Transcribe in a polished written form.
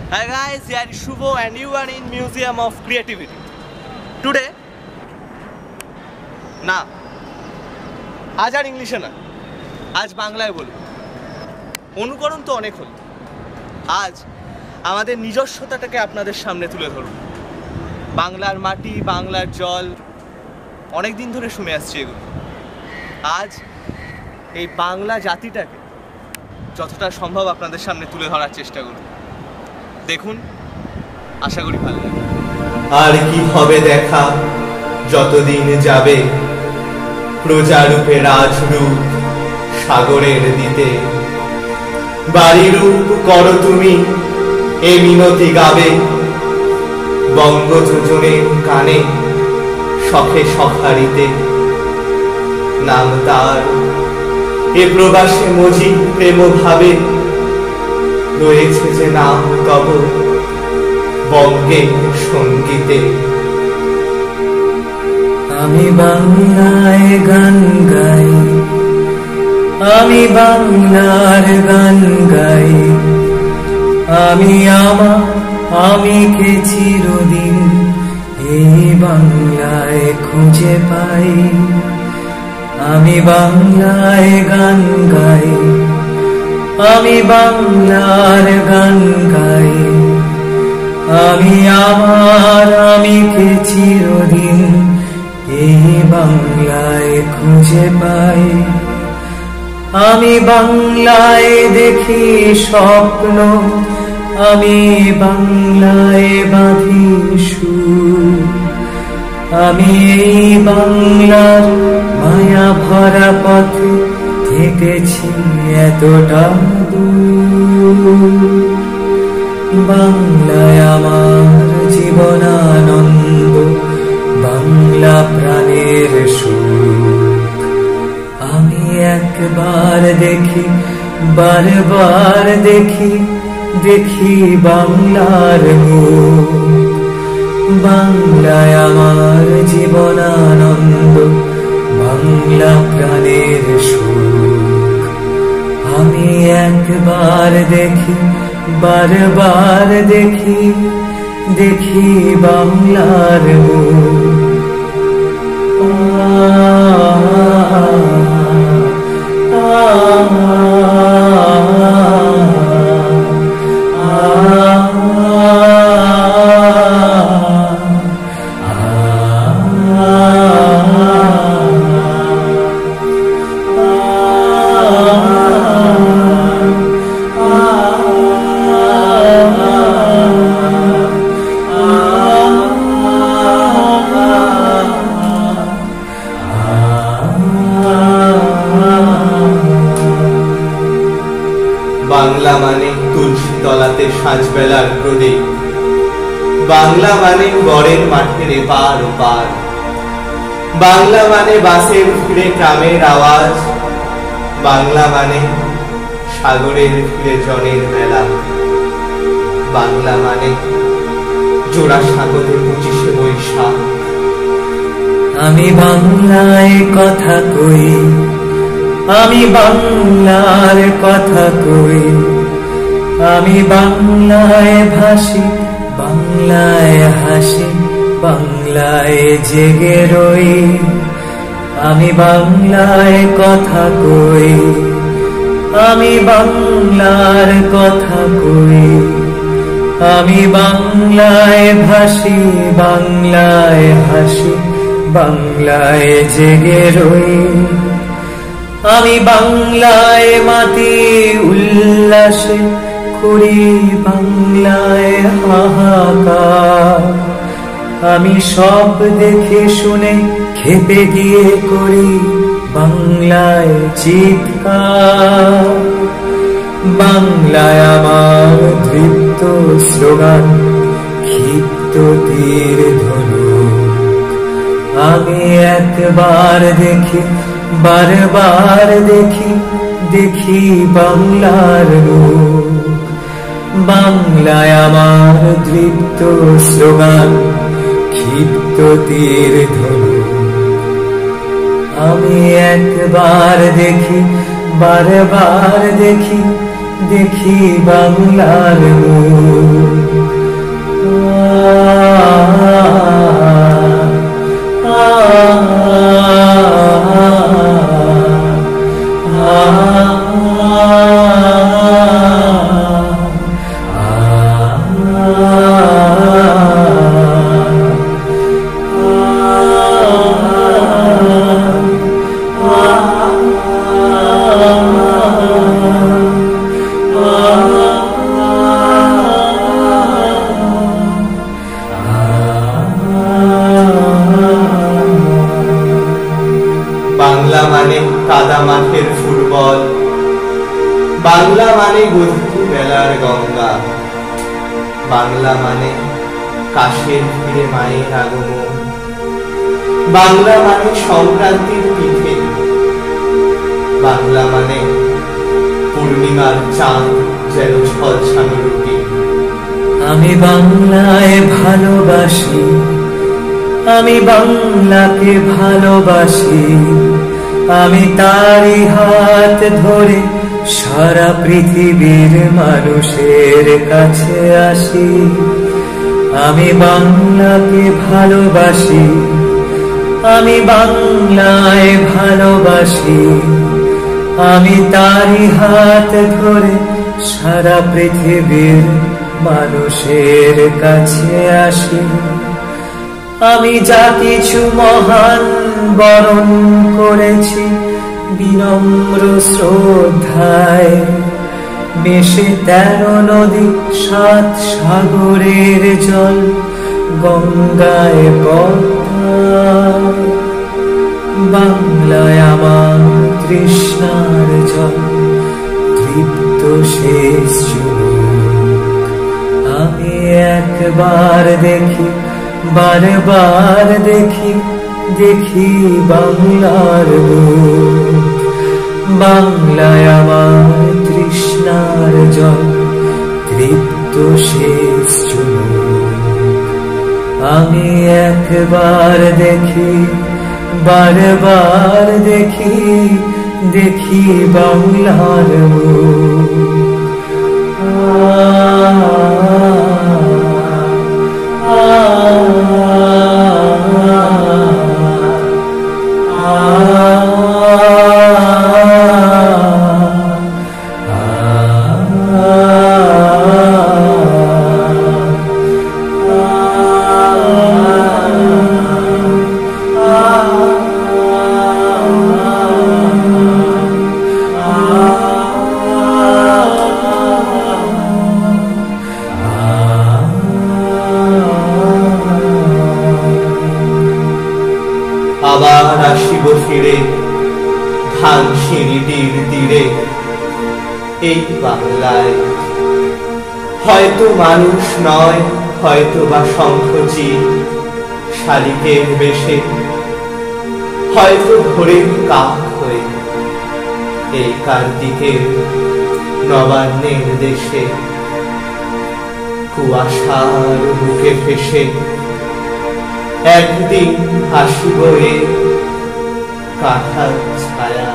Hi guys, here is Shubho and you are in Museum of Creativity. Today, না আজ আর ইংলিশে না, আজ বাংলায় বলব। অনুকরণ তো অনেক হলো, আজ আমাদের নিজস্বতাটাকে আপনাদের সামনে তুলে ধরব। বাংলার মাটি, বাংলার জল, অনেক দিন ধরে শুনে আসছি এগুলো। আজ এই বাংলা জাতিটাকে যতটা সম্ভব আপনাদের সামনে তুলে ধরার চেষ্টা করব। দেখুন, আশা করি ভালো লাগবে। আর কি হবে দেখা যতদিন যাবে, প্রজারূপে রাজরূপ সাগরের দিতে। বাড়িরূপ করো তুমি এ মিনতি গাবে, বঙ্গযোজনের কানে শখে সখারিতে। নাম তার এ প্রবাসে মজি প্রেম ভাবে, রয়েছে যে নাম তব বঙ্গে সঙ্গীতে। আমি বাংলায় গান গাই, আমি বাংলার গান গাই। আমি কে চিরদিন এই বাংলায় খুঁজে পাই। আমি বাংলায় গান গাই, আমি বাংলার গান গাই। আমি কে চিরদিন এই বাংলায় খুঁজে পাই। আমি বাংলায় দেখি স্বপ্ন, আমি বাংলায় বাঁধি সুর। আমি এই বাংলার মায়া ভরা পথে থেকেছি এতটা দূর। বাংলায় আমার জীবনানন্দ, বাংলা প্রাণের সুখ। আমি একবার দেখি, বারবার দেখি, দেখি বাংলার মুখ। বাংলায় আমার জীবনানন্দ, বাংলা প্রাণের সুখ। আমি একবার দেখি, বারবার দেখি, দেখি বাংলার মুখ। বাংলা মানে তুলসী তলাতে সাঁঝবেলার প্রদীপ, বাংলা মানে বরের মাঠের এপার ওপার, বাংলা মানে বাসের ফিরে গ্রামের আওয়াজ, বাংলা মানে সাগরের ফিরে জনের মেলা, বাংলা মানে জোড়া সাগরের 25শে বৈশাখ। আমি বাংলায় কথা কই, আমি বাংলার কথা কই। আমি বাংলায় ভাসি, বাংলায় হাসি, বাংলায় জেগে রই। আমি বাংলায় কথা কই, আমি বাংলার কথা কই। আমি বাংলায় ভাসি, বাংলায় হাসি, বাংলায় জেগে রই। আমি বাংলায় মাতি উল্লাসে করি, বাংলায় হাহাকার। আমি সব দেখে শুনে খেপে গিয়ে করি বাংলায় চিৎকার। বাংলায় আমার দৃপ্ত স্লোগান, ক্ষিপ্ত তীর ধনুক। আমি একবার দেখি, বারবার দেখি, দেখি বাংলার রূপ। বাংলায় আমার দৃপ্ত স্লোগান, ক্ষিপ্ত তীর ধনুক। আমি একবার দেখি, বারবার দেখি, দেখি বাংলার মুখ। বাংলা মানে কাদা মাঠের ফুটবল, বাংলা মানে গধূলি বেলার গঙ্গা, বাংলা মানে কাশের ফিরে মায়ের আগমন, বাংলা মানে সংক্রান্তির পিঠে, বাংলা মানে পূর্ণিমার চাঁদ যেন ঝলসানো রুটি। আমি বাংলায় ভালোবাসি, আমি বাংলাকে ভালোবাসি, আমি তারই হাত ধরে সারা পৃথিবীর মানুষের কাছে আসি। আমি বাংলাকে ভালোবাসি, আমি বাংলায় ভালোবাসি, আমি তারই হাত ধরে সারা পৃথিবীর মানুষের কাছে আসি। আমি যা কিছু মহান বরণ করেছি বিনম্র শ্রদ্ধায়, মেশে 13 নদী 7 সাগরের জল গঙ্গায় পদ্মায়। বাংলায় আমার তৃষ্ণার জল তৃপ্ত শেষ চুমুক। আমি একবার দেখি, বারবার দেখি, দেখি বাংলার মুখ। বাংলায় আমার তৃষ্ণার জল তৃপ্ত শেষ চুমুক। আমি একবার দেখি, বারবার দেখি, দেখি বাংলার মুখ। আবার আসিব ফিরে ধানসিঁড়িটির তীরে, এই বাংলায় হয়তো মানুষ নয়, হয়তো বা শঙ্খচিল শালিকের বেশে, হয়তো ভোরের কাক হয়ে এই কার্তিকের নবান্নের দেশে কুয়াশার বুকে ফেসে একদিন আসিব এ কাঁঠাল ছায়া।